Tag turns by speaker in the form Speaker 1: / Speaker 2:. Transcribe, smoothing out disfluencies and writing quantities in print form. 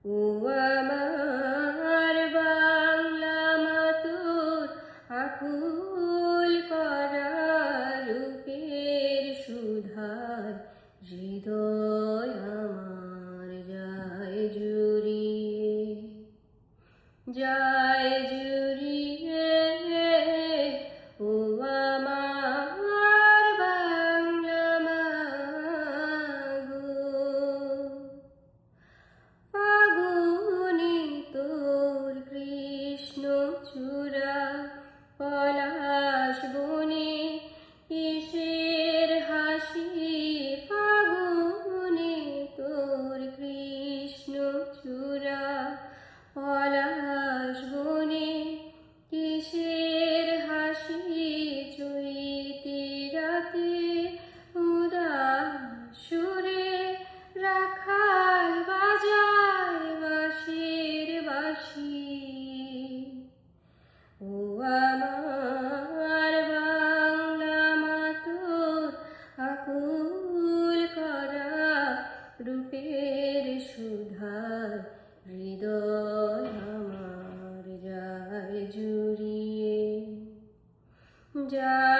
Speaker 1: ও আমার বাংলা মা তোর আকুল করা রূপের সুধায় হৃদয় আমার যায় জুড়িয়ে, যায় জুড়িয়ে। ও আমার বাংলা মা গো, ফাগুনে তোর কৃষ্ণ চূড়া পলাশ বনে কিসের হাসি, ফাগুনে তোর কৃষ্ণ চূড়া পলাশ বনে কিসের হাসি, চৈতি রাতে উদাস সুরে রাখাল বাজায় বাঁশির বাঁশি। ও আমার বাংলা মা তোর আকুল করা রূপের সুধায় হৃদয় আমার যায় জুড়িয়ে, যায়